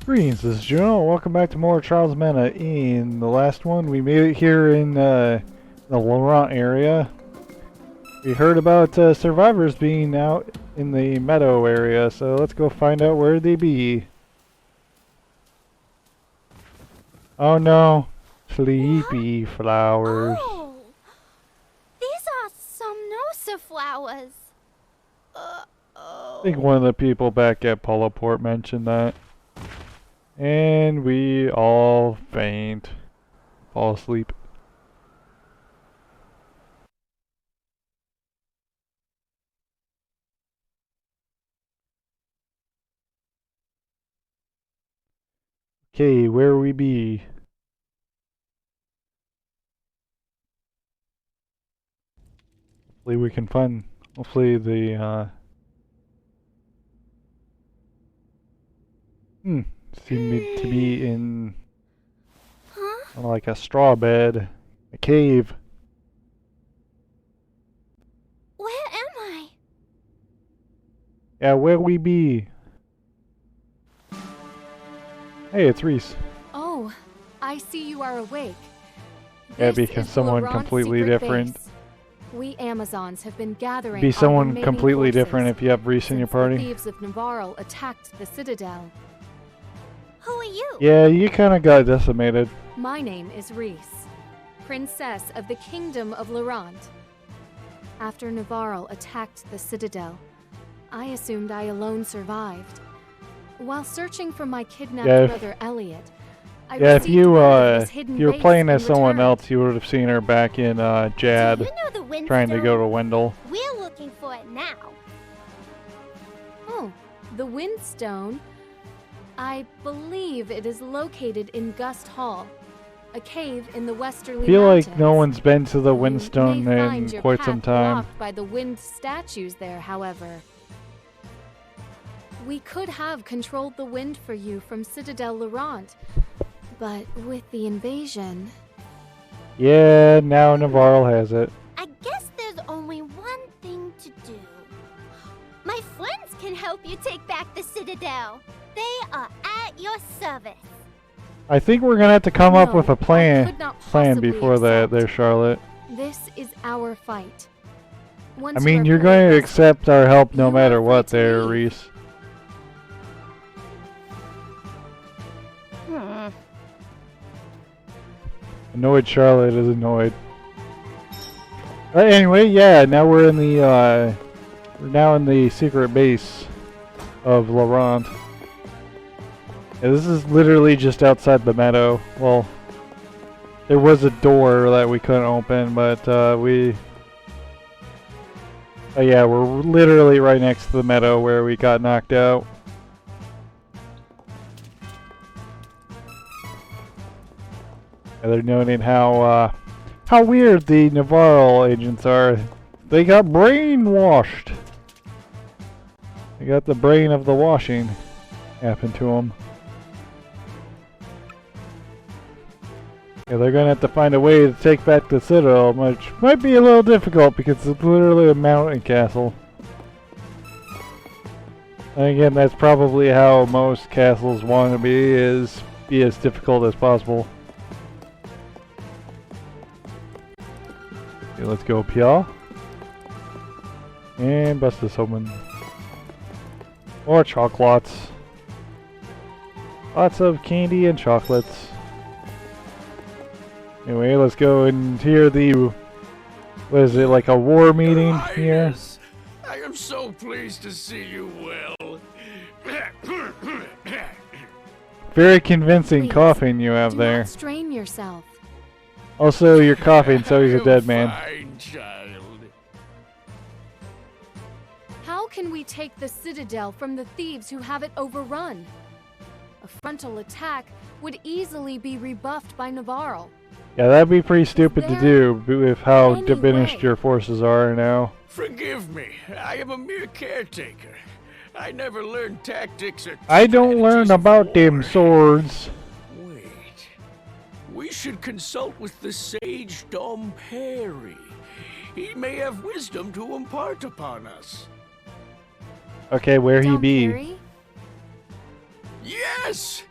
Greetings, this is Juno. Welcome back to more Trials of Mana. In the last one, we made it here in the Laurent area. We heard about survivors being out in the meadow area, so let's go find out where they be. Oh no, sleepy flowers. Oh, these are Somnosa flowers. I think one of the people back at Poloport mentioned that. And we all faint. Fall asleep. Okay, where we be? Hopefully we can find, hopefully the, seem to be in, Huh? like a straw bed, a cave. Where am I? Yeah, where we be? Hey, it's Reese. Oh, I see you are awake. Yeah, This because is someone Laurent's completely secret different. base. We Amazons have been gathering Be our someone remaining completely forces different if you have Reese in your since party. the thieves of Navarro attacked the Citadel. Who are you? Yeah, you kind of got decimated. My name is Reese, Princess of the Kingdom of Laurent. After Navarro attacked the Citadel, I assumed I alone survived. While searching for my kidnapped Yeah, if- brother Elliot, I Yeah, if received you word of his hidden if you were base playing and as someone returned. else, you would have seen her back in Do Jad, you know the Windstone? trying to go to Wendell. We're looking for it now. Oh, the Windstone. I believe it is located in Gust Hall, a cave in the westerly I feel like mountains. no one's been to the You Windstone may find in your quite path some time. blocked by the wind statues there, however. We could have controlled the wind for you from Citadel Laurent, but with the invasion, Yeah, now Navarro has it. I guess there's only one thing to do. My friends can help you take back the Citadel. They are at your service. I think we're gonna have to come up No, with a I plan could not possibly before that accept. there, Charlotte. this is our fight. Once I you mean, are you're fully going to rested, accept our help no you are matter free what to there, leave. Reese. Annoyed Charlotte is annoyed. Anyway, yeah, now we're in the secret base of Laurent. Yeah, this is literally just outside the meadow. Well, there was a door that we couldn't open, but yeah, we're literally right next to the meadow where we got knocked out. Yeah, they're noting how weird the Navarro agents are. They got brainwashed. They got the brain of the washing happened to them. Yeah, they're gonna have to find a way to take back the Citadel, which might be a little difficult because it's literally a mountain castle. And again, that's probably how most castles want to be as difficult as possible. Okay, let's go, Pia. And bust this open. More chocolates. Lots of candy and chocolates. Anyway, let's go and hear the, what is it, like a war meeting Your here? Highness, I am so pleased to see you well. Very convincing Please, coughing you have do there. not strain yourself. Also, you're coughing, so he's a dead man. Fine child. How can we take the Citadel from the thieves who have it overrun? A frontal attack would easily be rebuffed by Navarro. Yeah, that'd be pretty stupid to do with how any diminished way? your forces are now. Forgive me, I am a mere caretaker. I never learned tactics or I don't learn strategies of about them war. swords. Wait. We should consult with the sage Dom Perry. He may have wisdom to impart upon us. Okay, where he Dom be? Perry? Yes!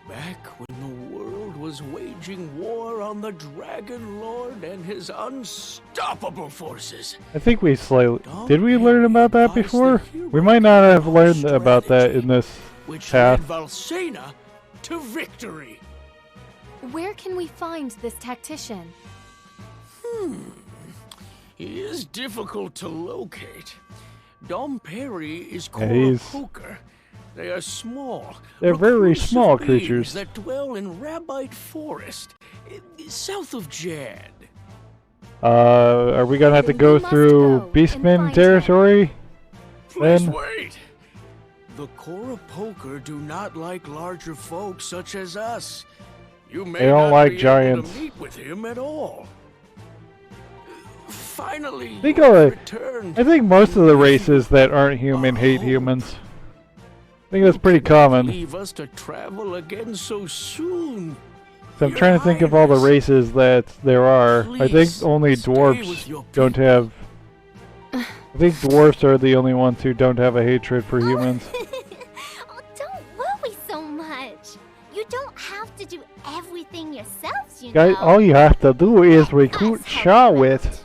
Back when the world was waging war on the Dragon Lord and his unstoppable forces. I think we slightly... Did we learn about that before? We might not have learned about that in this which path. led Valsena to victory. Where can we find this tactician? He is difficult to locate. Dom Perry is Yeah, Cora he's- Poker. They are small. They're very reclusive small beings creatures. that dwell in Rabite Forest, south of Jad. Are we gonna have to We go must through go and Beastman find territory? Please Then- wait. The Cora Poker do not like larger folk such as us. You may They don't not like be able giants. to meet with him at all. Finally, I think you all have the- returned. I think most of the races that aren't human hate humans. I think that's pretty common. Leave us to travel again so soon. So I'm trying to think of all the races that there are. I think Please, only stay with dwarves your don't people. have... I think dwarves are the only ones who don't have a hatred for humans. Oh, don't worry so much. You don't have to do everything yourselves, you Guys, know. all you have to do is recruit Us help you out. Shawit.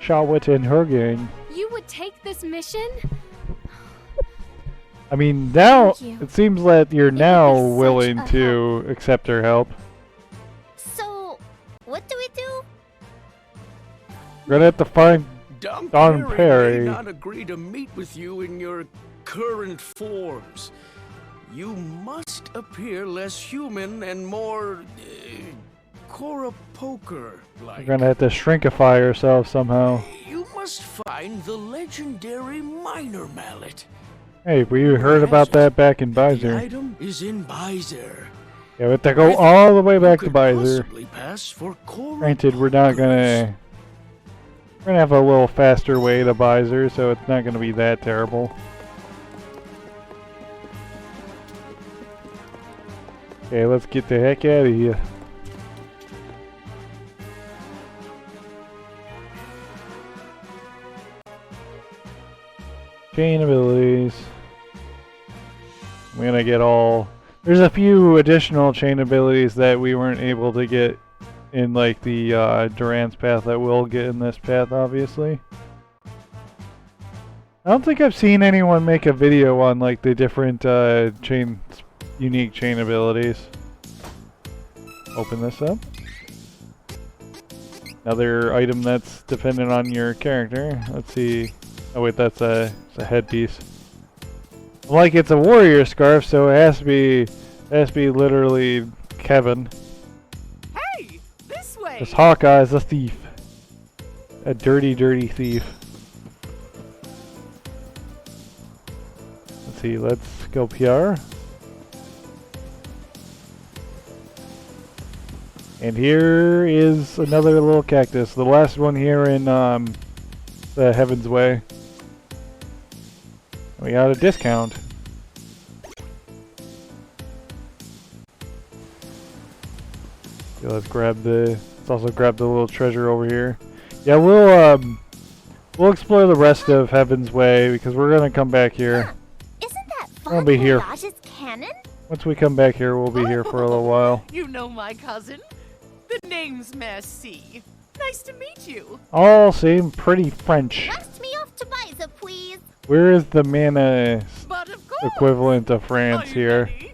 Shawit and her gang. You would take this mission? I mean, now Thank you. it seems that you're would now be such willing a to accept her help. So, what do we do? We're gonna have to find... Dom Don Perry Perry. may not agree to meet with you in your current forms. You must appear less human and more Cora Poker We're like. gonna have to shrinkify ourselves somehow. You must find the legendary Minor Mallet. Hey, we heard about that back in The Bizer. item is in Bizer. Yeah, we have to go all the way back to Could Bizer. possibly pass for Cora Granted, we're not gonna... We're gonna have a little faster way to Bizer, so it's not gonna be that terrible. Okay, let's get the heck out of here. Chain abilities. I'm gonna get all... There's a few additional chain abilities that we weren't able to get in like the Durant's path that we'll get in this path, obviously. I don't think I've seen anyone make a video on like the different unique chain abilities. Open this up. Another item that's dependent on your character. Let's see. Oh wait, that's a headpiece. Like it's a warrior scarf, so it has to be literally Kevin. Hey, this way. This Hawkeye is a thief. A dirty, dirty thief. Let's see, let's go PR. And here is another little cactus. The last one here in the Heaven's Way. We got a discount. Okay, let's also grab the little treasure over here. Yeah, we'll explore the rest of Heaven's Way because we're gonna come back here. Isn't that I'll Fun be here. Voyage's canon? Once we come back here, we'll be here for a little while. You know my cousin. The name's Merci. Nice to meet you. All seem pretty French. Blast me off to Biza, please. Where is the mana But of course. equivalent of Are France you here? ready?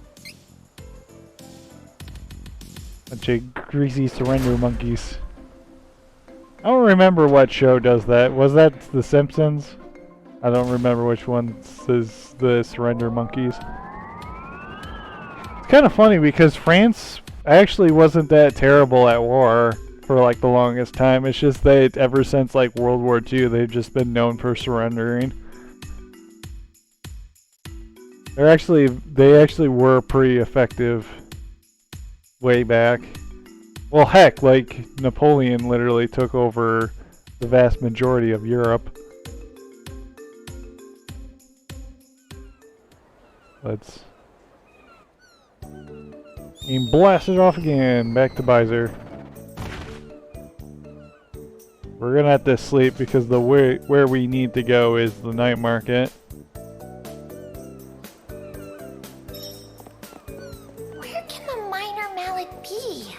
Bunch of greasy surrender monkeys. I don't remember what show does that. Was that The Simpsons? I don't remember which one is the surrender monkeys. It's kind of funny because France actually wasn't that terrible at war for like the longest time. It's just that ever since like World War II, they've just been known for surrendering. They actually were pretty effective way back. Well, heck, like Napoleon literally took over the vast majority of Europe. Let's and blast it off again. Back to Bizer. We're gonna have to sleep because the where we need to go is the night market. be?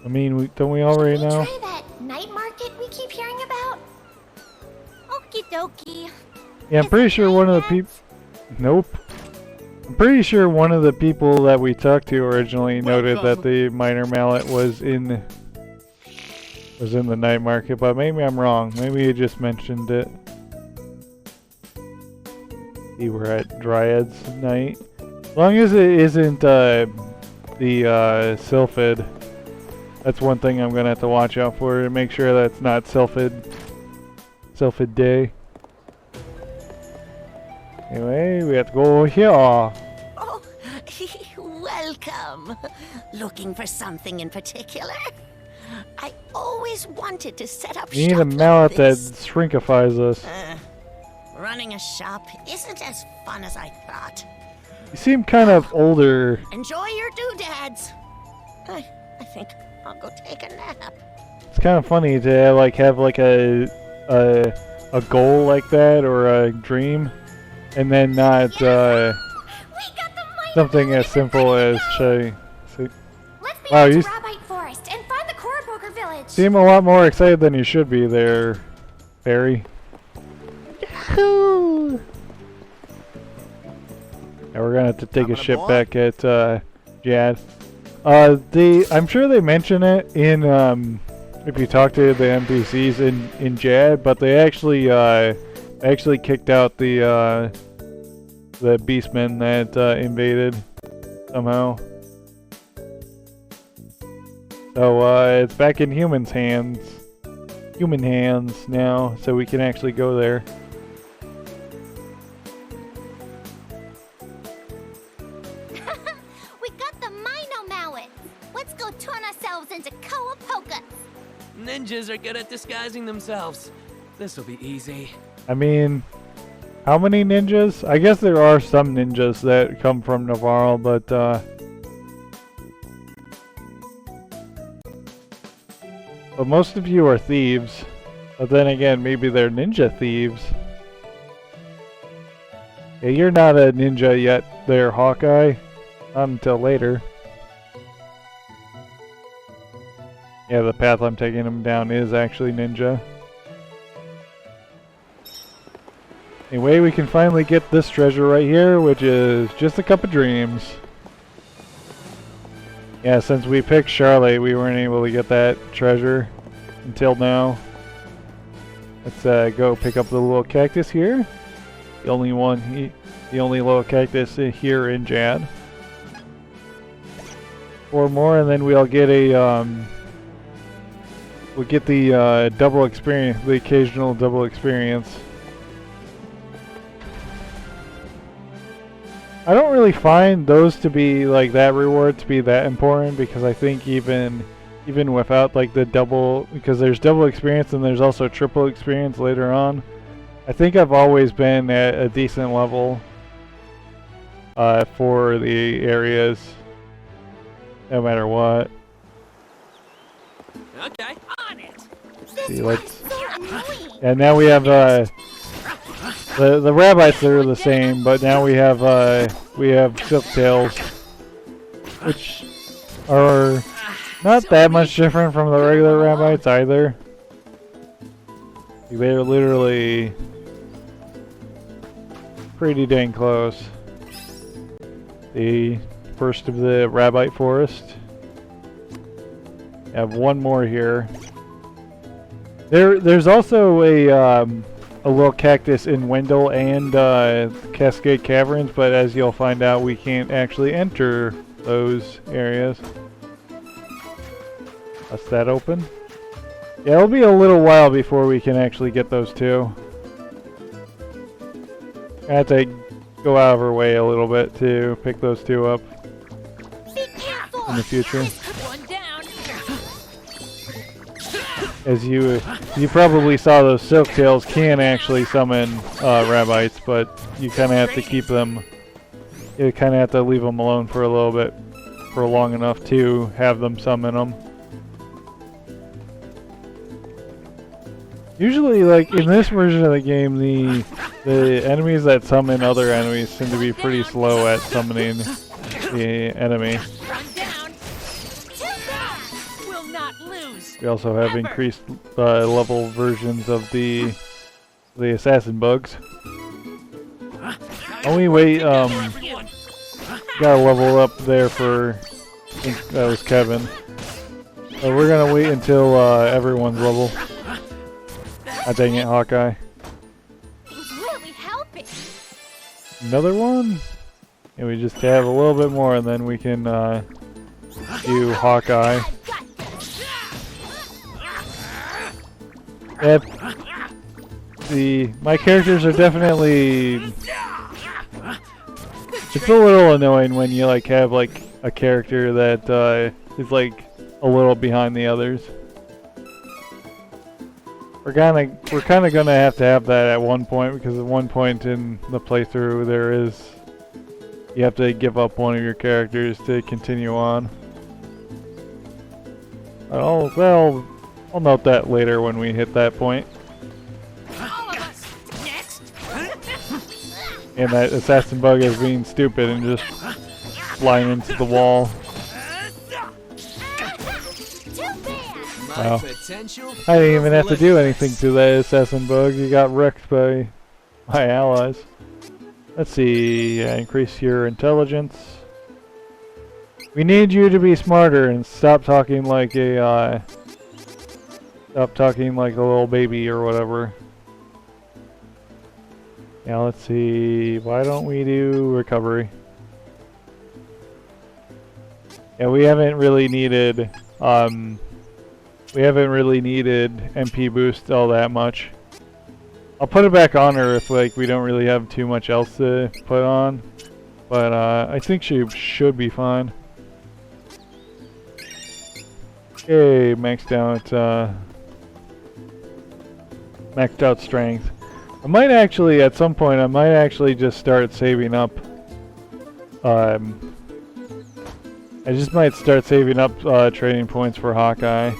I mean, don't we already Should we know? try that night market we keep hearing about? Okie dokie. Yeah, I'm Is pretty it sure one of the night people. Nope. I'm pretty sure one of the people that we talked to originally noted that the minor mallet was in the night market, but maybe I'm wrong. Maybe you just mentioned it. See, we're at Dryad's night. As long as it isn't the Sylphid. That's one thing I'm gonna have to watch out for to make sure that's not Sylphid Day. Anyway, we have to go here. Oh, welcome. Looking for something in particular? I always wanted to set up We need shop a mallet like that this. shrinkifies us. Running a shop isn't as fun as I thought. You seem kind of older. Enjoy your doodads. I think I'll go take a nap. It's kind of funny to like have like a goal like that or a dream, and then not We got the minor something mallet as simple as say. Let's be Wow, out to you Rabite Forest and find the Korraburger village. seem a lot more excited than you should be there, Barry. Yahoo! Now we're gonna have to take a Coming ship aboard? back at Jad. I'm sure they mention it in if you talk to the NPCs in Jad, but they actually kicked out the beastmen that invaded somehow. So it's back in human hands now, so we can actually go there. We got the Mino Mallet. Let's go turn ourselves into Koapokas. Ninjas are good at disguising themselves. This'll be easy. I mean, how many ninjas? I guess there are some ninjas that come from Navarro, but most of you are thieves. But then again, maybe they're ninja thieves. Yeah, you're not a ninja yet there, Hawkeye. Not until later. Yeah, the path I'm taking him down is actually ninja. Anyway, we can finally get this treasure right here, which is just a cup of dreams. Yeah, since we picked Charlotte, we weren't able to get that treasure until now. Let's go pick up the little cactus here. The only little cactus here in Jad. 4 more, and then we'll get a we'll get the double experience, the occasional double experience. I don't really find those to be like that reward to be that important, because I think even without like the double, because there's double experience and there's also triple experience later on, I think I've always been at a decent level for the areas, no matter what. Okay, on it. See, let's, So annoying. and now we have the rabbits are the same, but now we have silktails, which are not that much different from the regular rabbits either. They're literally pretty dang close. The first of the rabbite forest. I have one more here. There's also a little cactus in Wendell and Cascade Caverns, but as you'll find out, we can't actually enter those areas. Bust that open. Yeah, it'll be a little while before we can actually get those two. I have to go out of our way a little bit to pick those two up Be careful. in the future. One down. As you probably saw, those silktails can actually summon rabbits, but you kind of have to keep them. You kind of have to leave them alone for a little bit, for long enough to have them summon them. Usually, like in this version of the game, the enemies that summon other enemies seem to be pretty slow at summoning the enemy. One down. Too We also have increased level versions of the assassin bugs. Only wait, gotta level up there for, I think that was Kevin. So we're gonna wait until everyone's level. Ah, dang it, Hawkeye. It's really helping. Another one? And we just have a little bit more and then we can do Hawkeye. Yep. My characters are definitely... It's a little annoying when you like have like a character that is like a little behind the others. We're kind of gonna have to have that at one point, because at one point in the playthrough you have to give up one of your characters to continue on. I'll note that later when we hit that point. All of us. Next. And that assassin bug is being stupid and just flying into the wall. Too bad. My Wow. potential. I didn't even have to do anything to that assassin bug. You got wrecked by my allies. Let's see. Increase your intelligence. We need you to be smarter and stop talking like a little baby or whatever. Yeah, let's see. Why don't we do recovery? Yeah, we haven't really needed MP boost all that much. I'll put it back on her if like we don't really have too much else to put on, but I think she should be fine. Okay, maxed out strength. I might actually, at some point, just start saving up. I just might start saving up training points for Hawkeye.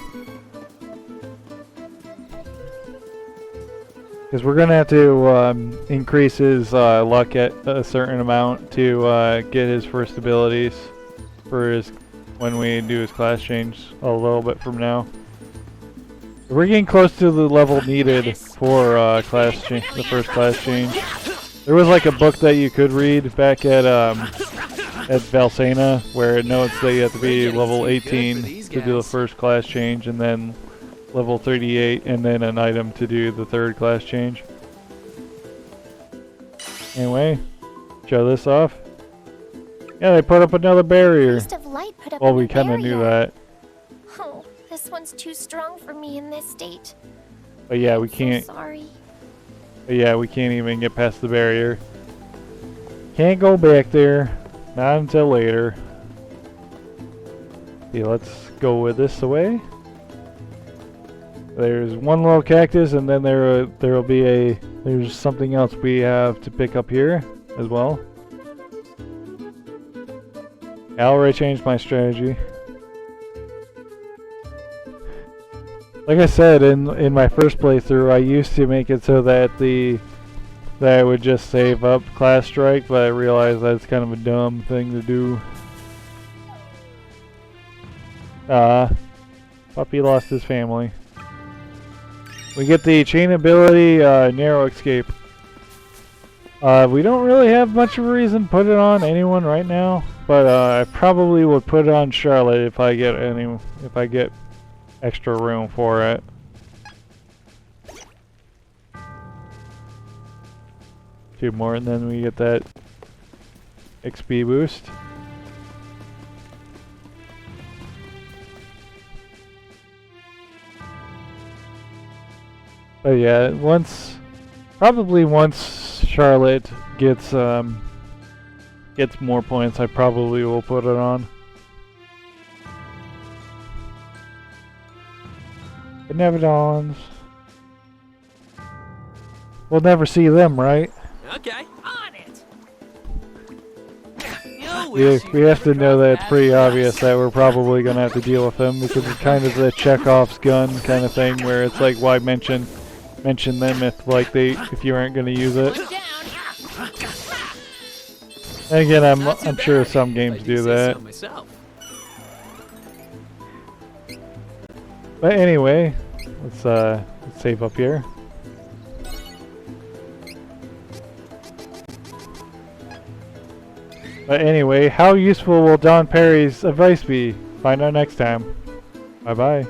Because we're gonna have to increase his luck at a certain amount to get his first abilities for his when we do his class change a little bit from now. We're getting close to the level needed for class change, the first class change. There was like a book that you could read back at Valsena where it notes that you have to be level 18 to do the first class change, and then level 38, and then an item to do the third class change. Anyway, show this off. Yeah, they put up another barrier. Beast of Light put up Well, a we kind of knew barrier. that. Oh, this one's too strong for me in this state. But yeah, we So can't. sorry. But yeah, we can't even get past the barrier. Can't go back there. Not until later. See, let's go with this away. There's one little cactus, and then there'll be there's something else we have to pick up here as well. I already changed my strategy. Like I said in my first playthrough, I used to make it so that I would just save up class strike, but I realized that's kind of a dumb thing to do. Puppy lost his family. We get the chain ability, narrow escape. We don't really have much of a reason to put it on anyone right now, but I probably would put it on Charlotte if I get extra room for it. Two more, and then we get that XP boost. But yeah, probably once Charlotte gets more points, I probably will put it on. The Nevadons. We'll never see them, right? Okay. On it. We have to know that it's pretty obvious that we're probably gonna have to deal with them, because it's kind of the Chekhov's gun kind of thing, where it's like, why mention them if you aren't gonna use it. And again, I'm sure some games do that. But anyway, let's save up here. But anyway, how useful will Don Perry's advice be? Find out next time. Bye bye.